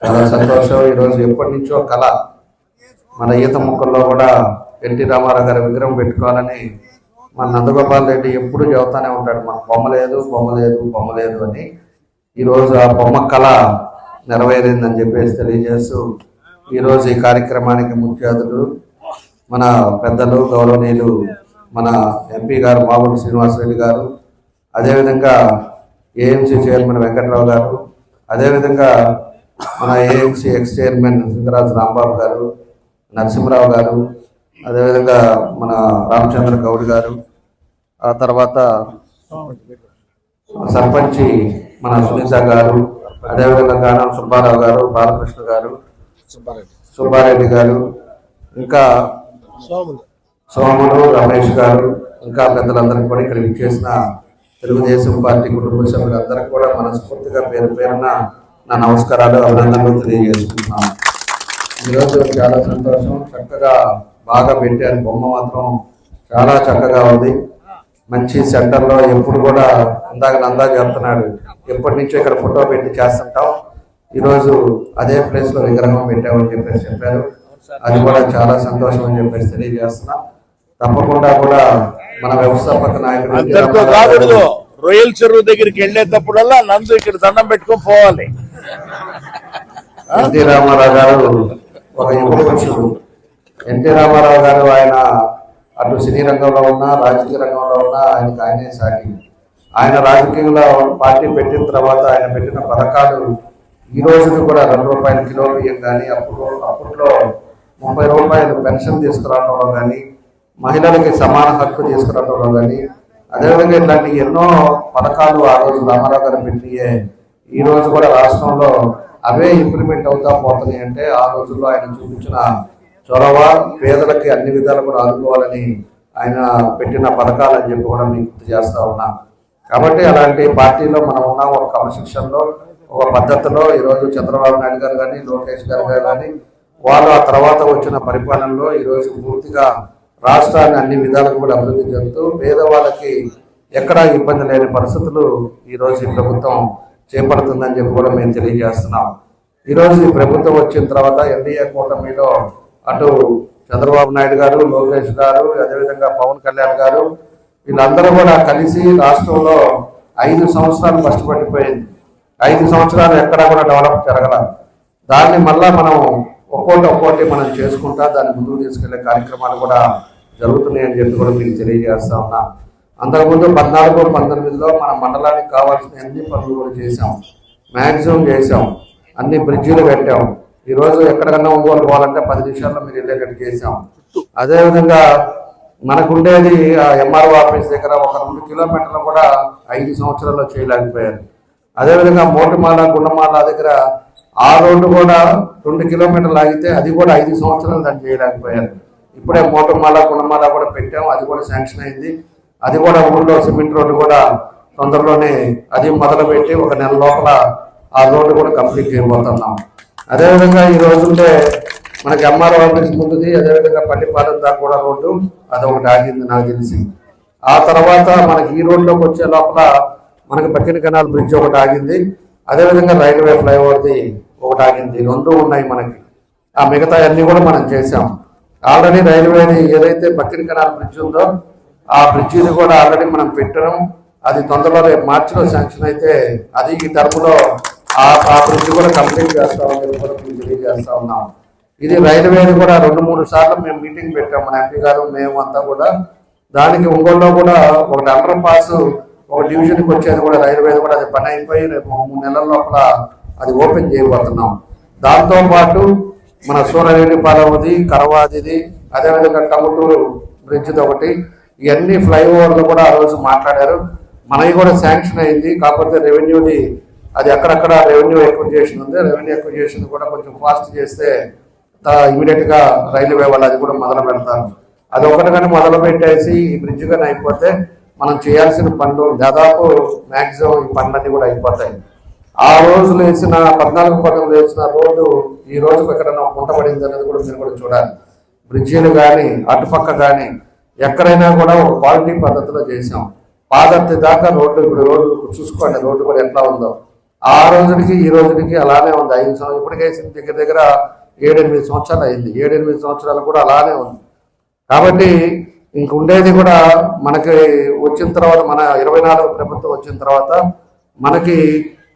చాలా సంతోషం. ఈరోజు ఎప్పటి నుంచో కళ మన ఈత ముక్కల్లో కూడా ఎన్టీ రామారావు గారి విగ్రహం పెట్టుకోవాలని మన నందగోపాల్ రెడ్డి ఎప్పుడు చెబుతానే ఉంటాడు, మాకు బొమ్మ లేదు బొమ్మ లేదు బొమ్మ లేదు అని. ఈరోజు ఆ బొమ్మ కళ నెరవేరిందని చెప్పేసి తెలియజేస్తూ ఈరోజు ఈ కార్యక్రమానికి ముఖ్య అతిథులు మన పెద్దలు గౌరవనీయులు మన ఎంపీ గారు మాగుంట శ్రీనివాసరెడ్డి గారు, అదేవిధంగా ఏఎంసీ చైర్మన్ వెంకట్రావు గారు, అదేవిధంగా మన AMC X chairman Singaraju Rambabu గారు, నరసింహరావు గారు, అదేవిధంగా మన రామచంద్ర గౌడ్ గారు, ఆ తర్వాత సర్పంచి మన సునీత గారు, అదేవిధంగా గానం సుబ్బారావు గారు, బాలకృష్ణ గారు, సుబ్బారెడ్డి గారు, ఇంకా సోములు రమేష్ గారు, ఇంకా పెద్దలందరికీ కూడా ఇక్కడ విచ్చేసిన తెలుగుదేశం పార్టీ కుటుంబ సభ్యులందరికీ కూడా మనస్ఫూర్తిగా పేరు పేరున నా నమస్కారాలు, అభినందనలు తెలియజేసుకుంటున్నాను. ఈరోజు చాలా సంతోషం, చక్కగా బాగా పెట్టారు. బొమ్మ మాత్రం చాలా చక్కగా ఉంది. మంచి సెంటర్లో ఎప్పుడు కూడా నందా చెప్తున్నాడు, ఎప్పటి నుంచో ఇక్కడ ఫోటో పెట్టి చేస్తుంటాం, ఈరోజు అదే ప్లేస్లో విగ్రహం పెట్టామని చెప్పేసి చెప్పారు. అది కూడా చాలా సంతోషం అని చెప్పేసి తెలియజేస్తున్నాం. తప్పకుండా కూడా మన వ్యవస్థాపక నాయకుడు రొయ్యల చెరువు దగ్గరికి వెళ్ళేటప్పుడల్లా నందు ఇక్కడ దండం పెట్టుకొని పోవాలి. ఎన్టీ రామారావు గారు ఒక యువ పురుషుడు. ఎన్టీ రామారావు గారు ఆయన అటు సినీ రంగంలో ఉన్నా రాజకీయ రంగంలో ఉన్నా ఆయనే సాగి, ఆయన రాజకీయంలో పార్టీ పెట్టిన తర్వాత ఆయన పెట్టిన పథకాలు ఈ రోజుకి కూడా ₹2 కిలో బియ్యం కానీ, అప్పట్లో 30 రూపాయలు పెన్షన్ తీసుకురావడంలో కానీ, మహిళలకి సమాన హక్కు తీసుకురావడంలో కానీ, అదేవిధంగా ఇట్లాంటి ఎన్నో పథకాలు ఆ రోజు రామారావు గారు పెట్టియే ఈ రోజు కూడా రాష్ట్రంలో అవే ఇంప్లిమెంట్ అవుతా పోతున్నాయి. అంటే ఆ రోజుల్లో ఆయన చూపించిన చొరవ, పేదలకి అన్ని విధాలు కూడా ఆదుకోవాలని ఆయన పెట్టిన పథకాలు అని చెప్పి కూడా మీకు గుర్తు చేస్తా ఉన్నా. కాబట్టి అలాంటి పార్టీలో మనం ఉన్నాం, ఒక క్రమశిక్షణలో ఒక పద్ధతిలో. ఈరోజు చంద్రబాబు నాయుడు గారు కానీ, లోకేష్ గారు కానీ, వాళ్ళు ఆ తర్వాత వచ్చిన పరిపాలనలో ఈరోజు పూర్తిగా రాష్ట్రాన్ని అన్ని విధాలుగా కూడా అభివృద్ధి చెందుతూ పేదవాళ్ళకి ఎక్కడా ఇబ్బంది లేని పరిస్థితులు ఈరోజు ఈ ప్రభుత్వం చేపడుతుందని చెప్పి కూడా మేము తెలియజేస్తున్నాం. ఈరోజు ఈ ప్రభుత్వం వచ్చిన తర్వాత ఎన్డీఏ కూటమిలో అటు చంద్రబాబు నాయుడు గారు, లోకేష్ గారు, అదేవిధంగా పవన్ కళ్యాణ్ గారు, వీళ్ళందరూ కూడా కలిసి రాష్ట్రంలో 5 సంవత్సరాలు కష్టపడిపోయింది. 5 సంవత్సరాలు ఎక్కడా కూడా డెవలప్ జరగల. దాన్ని మళ్ళా మనం ఒక్కోటి మనం చేసుకుంటా దాన్ని ముందుకు తీసుకెళ్లే కార్యక్రమాలు కూడా జరుగుతున్నాయి అని చెప్పి కూడా మీకు తెలియజేస్తా ఉన్నా. అంతకుముందు 14-19లో మన మండలానికి కావాల్సిన అన్ని పనులు కూడా చేసాం, మ్యాక్సిమం చేసాం, అన్ని బ్రిడ్జిలు కట్టాం. ఈరోజు ఎక్కడికన్నా ఒంగోలు పోవాలంటే 10 నిమిషాల్లో మీరు వెళ్ళేటట్టు చేసాం. అదేవిధంగా మనకుండేది ఎంఆర్ఓ ఆఫీస్ దగ్గర ఒక 2 కిలోమీటర్లు కూడా 5 సంవత్సరాల్లో చేయలేకపోయారు. అదేవిధంగా మోటిమాల గుండమాల దగ్గర ఆ రోడ్డు కూడా 2 కిలోమీటర్లు ఆగితే అది కూడా 5 సంవత్సరాలు దాన్ని చేయలేకపోయారు. ఇప్పుడే మోటిమాల గుండమాల కూడా పెట్టాము, అది కూడా శాంక్షన్ అయింది. అది కూడా ఊళ్ళో సిమెంట్ రోడ్డు కూడా తొందరలోనే అది మొదలుపెట్టి 1 నెల లోపల ఆ రోడ్డు కూడా కంప్లీట్ చేయబోతున్నాం. అదేవిధంగా ఈ రోజుంటే మనకి ఎంఆర్ఓ ఆఫీస్ ముందుది, అదేవిధంగా పల్లిపాలెం దాకా కూడా రోడ్డు అదొకటి ఆగింది నాకు తెలిసి. ఆ తర్వాత మనకి ఈ రోడ్లోకి వచ్చే లోపల మనకి పక్కిన కెనాల్ బ్రిడ్జ్ ఒకటి ఆగింది, అదేవిధంగా రైల్వే ఫ్లైఓవర్ది ఒకటి ఆగింది. 2 ఉన్నాయి మనకి. ఆ మిగతా అన్ని కూడా మనం చేసాం. ఆల్రెడీ రైల్వేది ఏదైతే పక్కిన కెనాల్ బ్రిడ్జ్ ఉందో ఆ బ్రిడ్జిది కూడా ఆల్రెడీ మనం పెట్టడం, అది తొందరలో రేపు మార్చిలో శాంక్షన్ అయితే అది ఈ టర్మ్లో ఆ బ్రిడ్జ్ కూడా కంప్లీట్ చేస్తామని కూడా మేము తెలియజేస్తా ఉన్నాం. ఇది రైల్వేది కూడా 2-3 సార్లు మేము మీటింగ్ పెట్టాం, మన ఎంపీ గారు మేము అంతా కూడా. దానికి ఒంగోలులో కూడా ఒకటి అండర్ పాస్ ఒక డివిజన్కి వచ్చేది కూడా రైల్వేది కూడా అది పని అయిపోయి రేపు 3 నెలల లోపల అది ఓపెన్ చేయబోతున్నాం. దాంతోపాటు మన సూర్యరేణిపాలెంది, కరవాదిది, అదేవిధంగా కముటూరు బ్రిడ్జ్ది ఒకటి, ఇవన్నీ ఫ్లైఓవర్లు కూడా ఆ రోజు మాట్లాడారు. మనవి కూడా శాంక్షన్ అయింది. కాకపోతే రెవెన్యూది అది అక్కడక్కడ రెవెన్యూ ఎక్విజిషన్ ఉంది, రెవెన్యూ ఎక్విజిషన్ కూడా కొంచెం ఫాస్ట్ చేస్తే ఇమీడియట్గా రైల్వే వాళ్ళు అది కూడా మొదలు పెడతారు. అది ఒకటి కానీ మొదలు పెట్టేసి ఈ బ్రిడ్జ్ కానీ అయిపోతే మనం చేయాల్సిన పనులు దాదాపు మ్యాక్సిమం ఈ పనులన్నీ కూడా అయిపోతాయి. ఆ రోజులు వేసిన 14-15 వేసిన రోడ్డు ఈ రోజుకు ఎక్కడైనా కుంటపడింది అనేది కూడా మీరు కూడా చూడాలి. బ్రిడ్జీలు కానీ అటుపక్క కానీ ఎక్కడైనా కూడా ఒక క్వాలిటీ పద్ధతిలో చేసాం. పాదర్తి దాకా రోడ్డు, ఇప్పుడు రోడ్డు చూసుకోండి, రోడ్డు కూడా ఎట్లా ఉందో ఆ రోజుకి ఈ రోజుకి అలానే ఉంది. 5 సంవత్సరాలు ఇప్పటికే దగ్గర దగ్గర 7-8 సంవత్సరాలు అయింది. 7-8 సంవత్సరాలు కూడా అలానే ఉంది. కాబట్టి ఇంక ఉండేది కూడా మనకి వచ్చిన తర్వాత, మన 24 ప్రభుత్వం వచ్చిన తర్వాత మనకి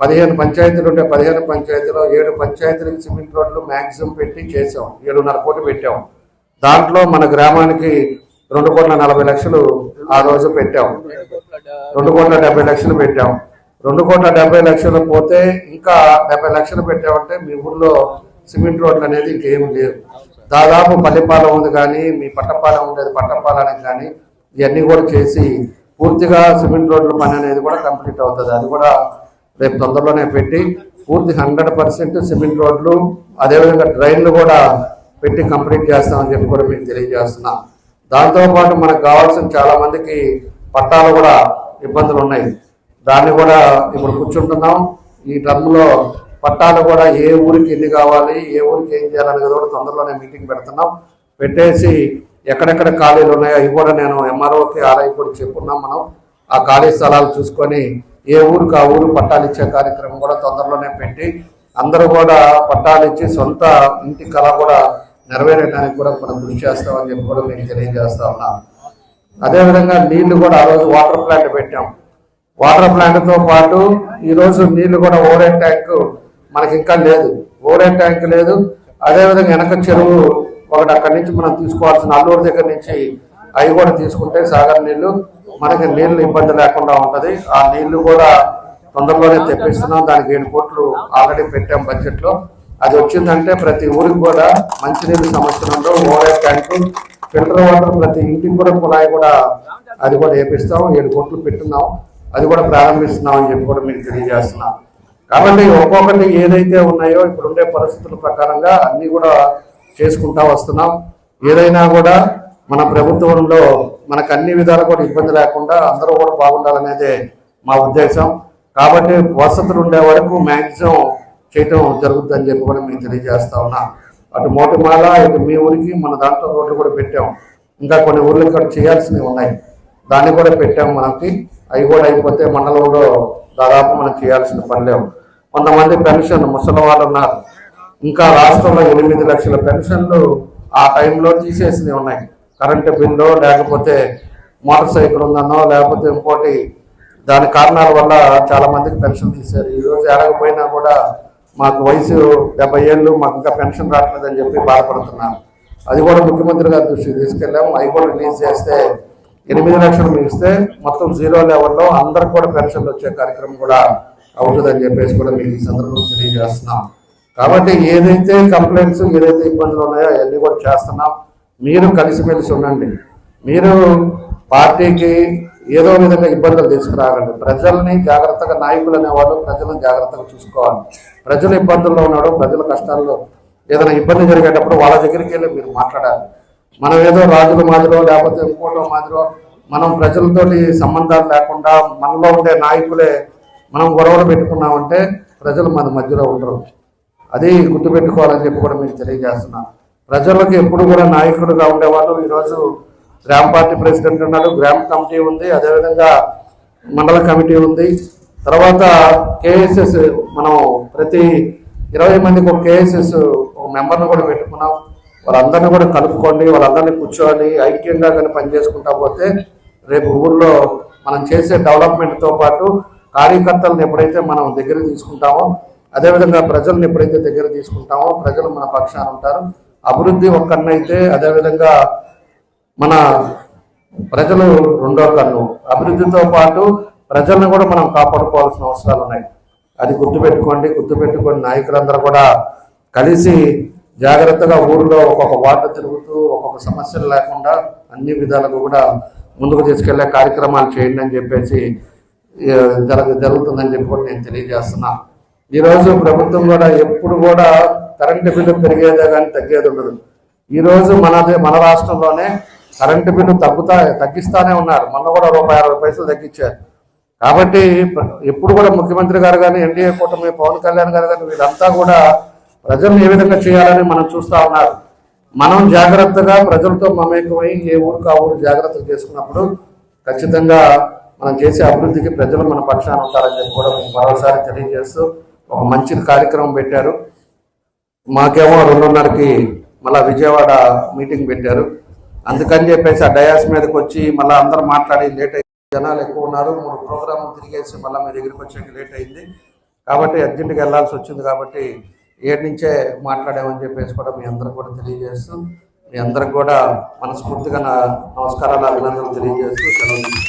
15 పంచాయతీలు ఉంటే 15 పంచాయతీలో 7 పంచాయతీలకు సిమెంట్ రోడ్లు మ్యాక్సిమం పెట్టి చేసాం. 7.5 కోట్లు పెట్టాం. దాంట్లో మన గ్రామానికి 2,40,00,000 ఆ రోజు పెట్టాం. 2,70,00,000 పెట్టాం. 2,70,00,000 పోతే ఇంకా 70,00,000 పెట్టామంటే మీ ఊర్లో సిమెంట్ రోడ్లు అనేది ఇంకేం లేవు. దాదాపు పల్లెపాలెం ఉంది కానీ, మీ పట్టపాలెం ఉండేది పట్టపాలెం కానీ, ఇవన్నీ కూడా చేసి పూర్తిగా సిమెంట్ రోడ్ల పని అనేది కూడా కంప్లీట్ అవుతుంది. అది కూడా రేపు తొందరలోనే పెట్టి పూర్తి 100% సిమెంట్ రోడ్లు, అదేవిధంగా డ్రైన్లు కూడా పెట్టి కంప్లీట్ చేస్తామని చెప్పి కూడా మీకు తెలియజేస్తున్నాం. దాంతోపాటు మనకు కావాల్సిన చాలా మందికి పట్టాలు కూడా ఇబ్బందులు ఉన్నాయి. దాన్ని కూడా ఇప్పుడు కూర్చుంటున్నాం. ఈ టర్మ్లో పట్టాలు కూడా ఏ ఊరికి ఎన్ని కావాలి, ఏ ఊరికి ఏం చేయాలనేది కూడా తొందరలోనే మీటింగ్ పెడుతున్నాం. పెట్టేసి ఎక్కడెక్కడ ఖాళీలు ఉన్నాయో అవి కూడా నేను ఎంఆర్ఓకి ఆర్ఐ కూడా చెప్పుకున్నాం. మనం ఆ ఖాళీ స్థలాలు చూసుకొని ఏ ఊరికి ఆ ఊరు పట్టాలు ఇచ్చే కార్యక్రమం కూడా తొందరలోనే పెట్టి అందరూ కూడా పట్టాలు ఇచ్చి సొంత ఇంటి కళ కూడా నెరవేరడానికి కూడా మనం కృషి చేస్తామని చెప్పి కూడా మీకు తెలియజేస్తా ఉన్నాం. అదేవిధంగా నీళ్లు కూడా ఆ రోజు వాటర్ ప్లాంట్ పెట్టాం. వాటర్ ప్లాంట్తో పాటు ఈరోజు నీళ్లు కూడా ఓవర్ ట్యాంక్ మనకి ఇంకా లేదు. ఓవర్ ట్యాంక్ లేదు. అదేవిధంగా వెనక చెరువు ఒకటి అక్కడి నుంచి మనం తీసుకోవాల్సిన అల్లూరు దగ్గర నుంచి అవి కూడా తీసుకుంటే సాగర్ నీళ్లు మనకి నీళ్లు ఇబ్బంది లేకుండా ఉంటుంది. ఆ నీళ్లు కూడా తొందరలోనే తెప్పిస్తున్నాం. దానికి 7 కోట్లు ఆల్రెడీ పెట్టాం బడ్జెట్లో. అది వచ్చిందంటే ప్రతి ఊరికి కూడా మంచినీళ్ళు సమస్యలు ఉండవు. ఓవర్ ట్యాంకు, ఫిల్టర్ వాటర్ ప్రతి ఇంటికి కూడా కుళాయి కూడా అది కూడా వేపిస్తాం. 7 కోట్లు పెట్టున్నాం. అది కూడా ప్రారంభిస్తున్నాం అని చెప్పి కూడా మీకు తెలియజేస్తున్నాం. కాబట్టి ఒక్కొక్కటి ఏదైతే ఉన్నాయో ఇప్పుడు ఉండే పరిస్థితుల ప్రకారంగా అన్ని కూడా చేసుకుంటా వస్తున్నాం. ఏదైనా కూడా మన ప్రభుత్వంలో మనకు అన్ని విధాలు కూడా ఇబ్బంది లేకుండా అందరూ కూడా బాగుండాలనేదే మా ఉద్దేశం. కాబట్టి వసతులు ఉండే వరకు మ్యాక్సిమం చేయటం జరుగుతుందని చెప్పి కూడా మీకు తెలియజేస్తా ఉన్నా. అటు మోటిమాల, ఇటు మీ ఊరికి మన దాంట్లో రోడ్లు కూడా పెట్టాం. ఇంకా కొన్ని ఊర్లు ఇక్కడ చేయాల్సినవి ఉన్నాయి. దాన్ని కూడా పెట్టాం. మనకి అవి కూడా అయిపోతే మండలంలో దాదాపు మనం చేయాల్సిన పనిలేవు. కొంతమంది పెన్షన్ ముసలి వాళ్ళు ఉన్నారు. ఇంకా రాష్ట్రంలో 8 లక్షల పెన్షన్లు ఆ టైంలో తీసేసినవి ఉన్నాయి. కరెంటు బిల్లు, లేకపోతే మోటార్ సైకిల్ ఉందన్నో, లేకపోతే ఇంకోటి దాని కారణాల వల్ల చాలా మందికి పెన్షన్ తీశారు. ఈరోజు ఎలాగపోయినా కూడా మాకు వయసు 70 ఏళ్ళు, మాకు ఇంకా పెన్షన్ రావట్లేదని చెప్పి బాధపడుతున్నాను. అది కూడా ముఖ్యమంత్రి గారి దృష్టికి తీసుకెళ్ళాము. అవి కూడా రిలీజ్ చేస్తే 8 లక్షలు మిగిస్తే మొత్తం 0 లెవెల్లో అందరికి కూడా పెన్షన్లు వచ్చే కార్యక్రమం కూడా అవుతుందని చెప్పేసి కూడా మీకు ఈ సందర్భంగా తెలియజేస్తున్నాం. కాబట్టి ఏదైతే కంప్లైంట్స్, ఏదైతే ఇబ్బందులు ఉన్నాయో అవన్నీ కూడా చేస్తున్నాం. మీరు కలిసిమెలిసి ఉండండి. మీరు పార్టీకి ఏదో విధంగా ఇబ్బందులు తీసుకురాకండి. ప్రజల్ని జాగ్రత్తగా, నాయకులు అనేవాళ్ళు ప్రజలను జాగ్రత్తగా చూసుకోవాలి. ప్రజలు ఇబ్బందుల్లో ఉన్నాడు, ప్రజల కష్టాల్లో ఏదైనా ఇబ్బంది జరిగేటప్పుడు వాళ్ళ దగ్గరికి వెళ్ళి మీరు మాట్లాడాలి. మనం ఏదో రాజుల మాదిరో లేకపోతే ఇంకోటో మాదిరో మనం ప్రజలతోటి సంబంధాలు లేకుండా మనలో ఉండే నాయకులే మనం గొడవలు పెట్టుకున్నామంటే ప్రజలు మన మధ్యలో ఉండరు. అది గుర్తుపెట్టుకోవాలని చెప్పి కూడా మీకు తెలియజేస్తున్నాను. ప్రజలకు ఎప్పుడు కూడా నాయకుడుగా ఉండేవాళ్ళు. ఈరోజు గ్రామ పార్టీ ప్రెసిడెంట్ ఉన్నాడు, గ్రామ కమిటీ ఉంది, అదేవిధంగా మండల కమిటీ ఉంది. తర్వాత కేఎస్ఎస్ మనం ప్రతి 20 మందికి ఒక కేఎస్ఎస్ ఒక మెంబర్ను కూడా పెట్టుకున్నాం. వాళ్ళందరినీ కూడా కలుపుకోండి, వాళ్ళందరినీ కూర్చొని ఐక్యంగా కానీ పనిచేసుకుంటా పోతే రేపు ఊళ్ళో మనం చేసే డెవలప్మెంట్తో పాటు కార్యకర్తలను ఎప్పుడైతే మనం దగ్గర తీసుకుంటామో, అదేవిధంగా ప్రజలను ఎప్పుడైతే దగ్గర తీసుకుంటామో ప్రజలు మన పక్షాన ఉంటారు. అభివృద్ధి ఒక కన్ను అయితే అదేవిధంగా మన ప్రజలు రెండో కన్ను. అభివృద్ధితో పాటు ప్రజలను కూడా మనం కాపాడుకోవాల్సిన అవసరాలు ఉన్నాయి. అది గుర్తుపెట్టుకోండి. నాయకులందరూ కూడా కలిసి జాగ్రత్తగా ఊరిలో ఒక్కొక్క వార్డు తిరుగుతూ ఒక్కొక్క సమస్యలు లేకుండా అన్ని విధాలుగా కూడా ముందుకు తీసుకెళ్లే కార్యక్రమాలు చేయండి అని చెప్పేసి జరుగుతుందని చెప్పి కూడా నేను తెలియజేస్తున్నా. ఈరోజు ప్రభుత్వం కూడా ఎప్పుడు కూడా కరెంటు బిల్లు పెరిగేదే కానీ తగ్గేది ఉండదు. ఈరోజు మన రాష్ట్రంలోనే కరెంటు బిల్లు తగ్గిస్తానే ఉన్నారు. మొన్న కూడా ₹60 తగ్గించారు. కాబట్టి ఎప్పుడు కూడా ముఖ్యమంత్రి గారు కానీ, ఎన్డీఏ కూటమి పవన్ కళ్యాణ్ గారు కానీ వీళ్ళంతా కూడా ప్రజలను ఏ విధంగా చేయాలని మనం చూస్తూ ఉన్నారు. మనం జాగ్రత్తగా ప్రజలతో మమేకమై ఏ ఊరికి ఆ ఊరు జాగ్రత్తలు చేసుకున్నప్పుడు ఖచ్చితంగా మనం చేసే అభివృద్ధికి ప్రజలు మన పక్షాన ఉంటారని చెప్పి కూడా మీకు మరోసారి తెలియజేస్తూ ఒక మంచి కార్యక్రమం పెట్టారు. మాకేమో 2:30కి మళ్ళీ విజయవాడ మీటింగ్ పెట్టారు. అందుకని చెప్పేసి ఆ డయాస్ మీదకి వచ్చి మళ్ళీ అందరూ మాట్లాడి లేట్ అయింది. జనాలు ఎక్కువ ఉన్నారు. 3 ప్రోగ్రాములు తిరిగేసి మళ్ళీ మీ దగ్గరికి వచ్చేకి లేట్ అయింది. కాబట్టి అర్జెంటుగా వెళ్లాల్సి వచ్చింది. కాబట్టి 7 నుంచే మాట్లాడామని చెప్పేసి కూడా మీ అందరికి కూడా తెలియజేస్తూ మీ అందరికి కూడా మనస్ఫూర్తిగా నా నమస్కారాలు, అభినందనలు తెలియజేస్తూ సెలవు.